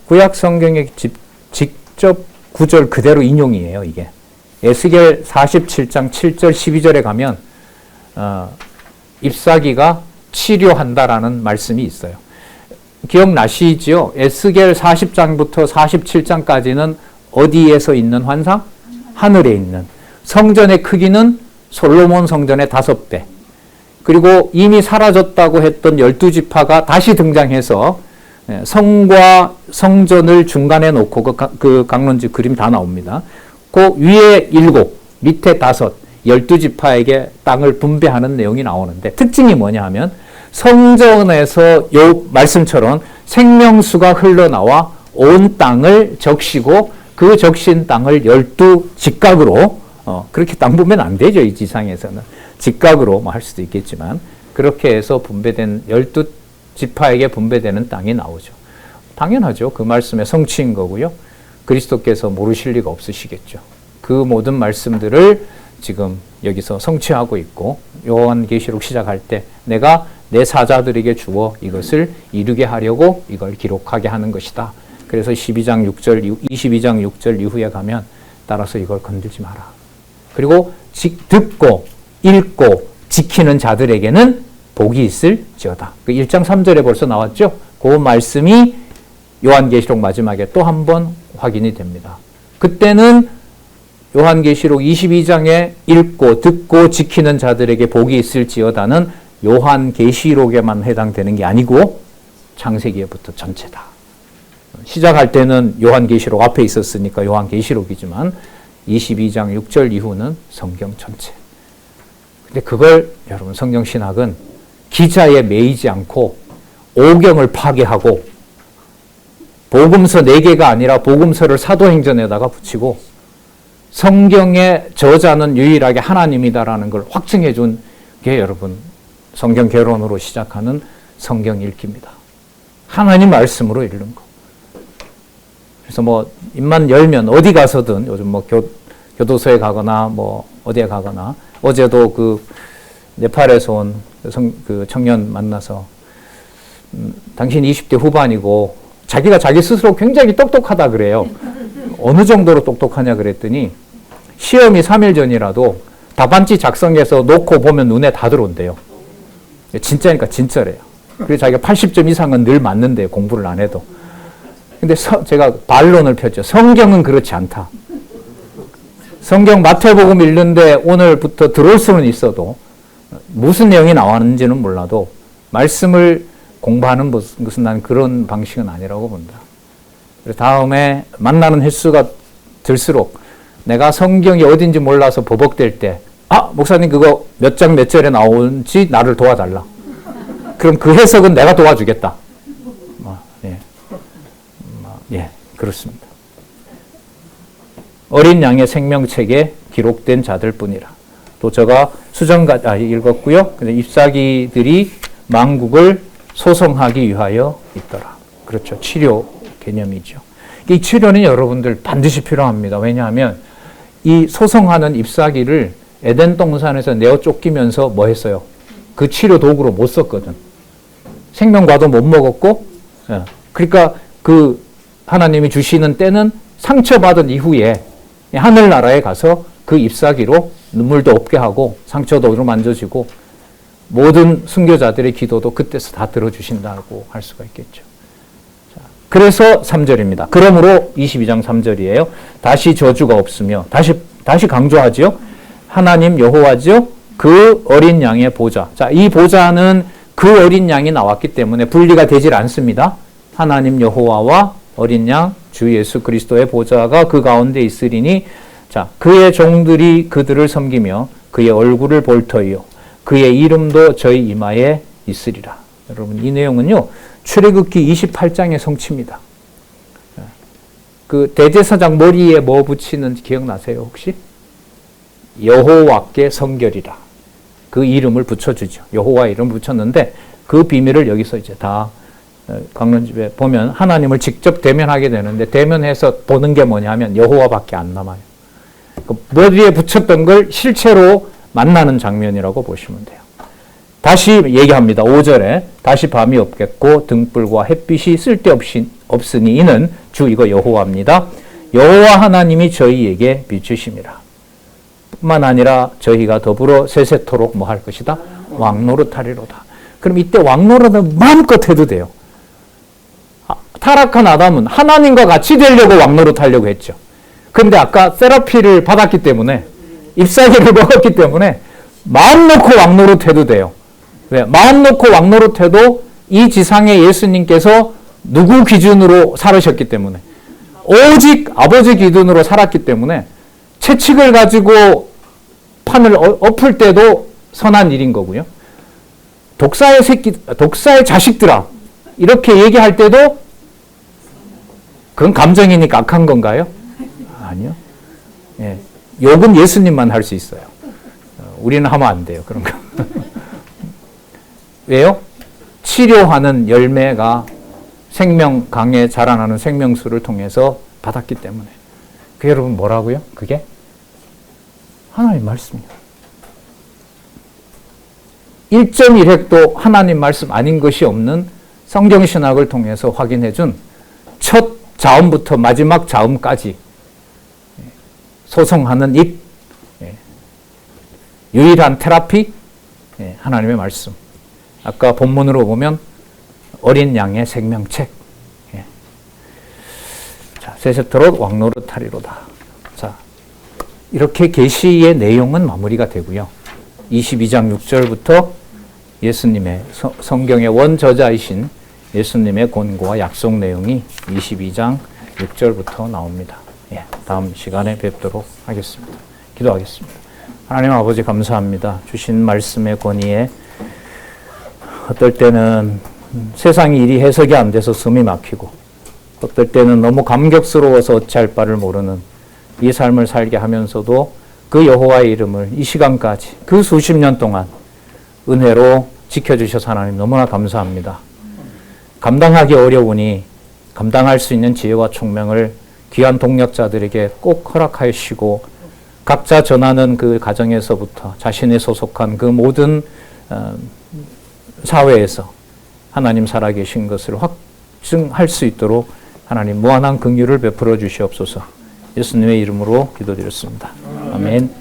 구약 성경의 직접 구절 그대로 인용이에요, 이게. 에스겔 47장 7절 12절에 가면 잎사귀가 치료한다라는 말씀이 있어요. 기억나시죠? 에스겔 40장부터 47장까지는 어디에서 있는 환상? 하늘에 있는. 성전의 크기는 솔로몬 성전의 5배. 그리고 이미 사라졌다고 했던 12지파가 다시 등장해서 성과 성전을 중간에 놓고 그 강론지 그림 다 나옵니다. 그 위에 7, 밑에 5, 12지파에게 땅을 분배하는 내용이 나오는데 특징이 뭐냐 하면 성전에서 요 말씀처럼 생명수가 흘러나와 온 땅을 적시고 그 적신 땅을 12직각으로 그렇게 땅 보면 안 되죠. 이 지상에서는. 직각으로 뭐 할 수도 있겠지만 그렇게 해서 분배된 12지파에게 분배되는 땅이 나오죠. 당연하죠. 그 말씀의 성취인 거고요. 그리스도께서 모르실 리가 없으시겠죠. 그 모든 말씀들을 지금 여기서 성취하고 있고 요한계시록 시작할 때 내가 내 사자들에게 주어 이것을 이루게 하려고 이걸 기록하게 하는 것이다. 그래서 22장 6절 이후에 가면 따라서 이걸 건들지 마라. 그리고 듣고 읽고 지키는 자들에게는 복이 있을지어다. 그 1장 3절에 벌써 나왔죠. 그 말씀이 요한계시록 마지막에 또 한 번 확인이 됩니다. 그때는 요한계시록 22장에 읽고 듣고 지키는 자들에게 복이 있을지어다는 요한계시록에만 해당되는 게 아니고 창세기에부터 전체다. 시작할 때는 요한계시록 앞에 있었으니까 요한계시록이지만 22장 6절 이후는 성경 전체. 근데 그걸 여러분 성경신학은 기자에 매이지 않고 오경을 파괴하고 복음서 4개가 아니라 복음서를 사도행전에다가 붙이고 성경의 저자는 유일하게 하나님이다라는 걸 확증해 준 게 여러분 성경 개론으로 시작하는 성경 읽기입니다. 하나님 말씀으로 읽는 거. 그래서 뭐 입만 열면 어디 가서든 요즘 뭐 교도소에 가거나 뭐 어디에 가거나 어제도 그 네팔에서 온 그 청년 만나서 당신 20대 후반이고 자기가 자기 스스로 굉장히 똑똑하다 그래요. 어느 정도로 똑똑하냐 그랬더니 시험이 3일 전이라도 답안지 작성해서 놓고 보면 눈에 다 들어온대요. 진짜니까 진짜래요. 그래서 자기가 80점 이상은 늘 맞는데 공부를 안 해도. 근데 제가 반론을 폈죠. 성경은 그렇지 않다. 성경 마태복음 읽는데 오늘부터 들어올 수는 있어도 무슨 내용이 나왔는지는 몰라도 말씀을 공부하는 것은 난 그런 방식은 아니라고 본다. 그래서 다음에 만나는 횟수가 들수록 내가 성경이 어딘지 몰라서 버벅댈 때 목사님 그거 몇 장 몇 절에 나오는지 나를 도와달라. 그럼 그 해석은 내가 도와주겠다. 그렇습니다. 어린 양의 생명책에 기록된 자들 뿐이라. 또 제가 읽었고요. 근데 잎사귀들이 만국을 소성하기 위하여 있더라. 그렇죠. 치료 개념이죠. 이 치료는 여러분들 반드시 필요합니다. 왜냐하면 이 소성하는 잎사귀를 에덴 동산에서 내어 쫓기면서 뭐 했어요? 그 치료 도구로 못 썼거든. 생명과도 못 먹었고, 그러니까 그 하나님이 주시는 때는 상처받은 이후에 하늘나라에 가서 그 잎사귀로 눈물도 없게 하고 상처도 만져지고 모든 순교자들의 기도도 그때서 다 들어주신다고 할 수가 있겠죠. 자, 그래서 3절입니다. 그러므로 22장 3절이에요. 다시 저주가 없으며 다시 강조하지요. 하나님 여호와죠. 그 어린 양의 보좌. 자, 이 보좌는 그 어린 양이 나왔기 때문에 분리가 되질 않습니다. 하나님 여호와와 어린 양 주 예수 그리스도의 보좌가 그 가운데 있으리니 자, 그의 종들이 그들을 섬기며 그의 얼굴을 볼 터이요 그의 이름도 저희 이마에 있으리라. 여러분 이 내용은요. 출애굽기 28장의 성취입니다. 그 대제사장 머리에 뭐 붙이는지 기억나세요 혹시? 여호와께 성결이라. 그 이름을 붙여주죠. 여호와 이름을 붙였는데 그 비밀을 여기서 이제 다 강론집에 보면 하나님을 직접 대면하게 되는데 대면해서 보는 게 뭐냐면 여호와밖에 안 남아요. 그 머리에 붙였던 걸 실체로 만나는 장면이라고 보시면 돼요. 다시 얘기합니다. 5절에 다시 밤이 없겠고 등불과 햇빛이 쓸데없으니 이는 주 이거 여호와입니다. 여호와 하나님이 저희에게 비추심이라. 뿐만 아니라 저희가 더불어 세세토록 뭐 할 것이다? 왕노릇하리로다. 그럼 이때 왕노릇은 마음껏 해도 돼요. 타락한 아담은 하나님과 같이 되려고 왕노릇하려고 했죠. 그런데 아까 세라피를 받았기 때문에 잎사귀를 먹었기 때문에 마음 놓고 왕노릇해도 돼요. 왜? 마음 놓고 왕노릇해도 이 지상에 예수님께서 누구 기준으로 살으셨기 때문에 오직 아버지 기준으로 살았기 때문에 채찍을 가지고 판을 엎을 때도 선한 일인 거고요. 독사의 자식들아 이렇게 얘기할 때도 그건 감정이니까 악한 건가요? 아니요. 예, 욕은 예수님만 할 수 있어요. 우리는 하면 안 돼요. 그런 거. 왜요? 치료하는 열매가 생명 강에 자라나는 생명수를 통해서 받았기 때문에. 그 여러분 뭐라고요? 그게 하나님 말씀이에요. 1.1획도 하나님 말씀 아닌 것이 없는 성경신학을 통해서 확인해준 첫 자음부터 마지막 자음까지 소송하는 입, 유일한 테라피, 하나님의 말씀. 아까 본문으로 보면 어린 양의 생명책. 자, 세세토록 왕노릇하리로다. 자, 이렇게 계시의 내용은 마무리가 되고요. 22장 6절부터 예수님의 성경의 원저자이신 예수님의 권고와 약속 내용이 22장 6절부터 나옵니다. 다음 시간에 뵙도록 하겠습니다. 기도하겠습니다. 하나님 아버지 감사합니다. 주신 말씀의 권위에 어떨 때는 세상이 일이 해석이 안 돼서 숨이 막히고 어떨 때는 너무 감격스러워서 어찌할 바를 모르는 이 삶을 살게 하면서도 그 여호와의 이름을 이 시간까지 그 수십 년 동안 은혜로 지켜주셔서 하나님 너무나 감사합니다. 감당하기 어려우니 감당할 수 있는 지혜와 총명을 귀한 동력자들에게 꼭 허락하시고 각자 전하는 그 가정에서부터 자신이 소속한 그 모든 사회에서 하나님 살아계신 것을 확증할 수 있도록 하나님 무한한 긍휼을 베풀어 주시옵소서. 예수님의 이름으로 기도드렸습니다. 아멘.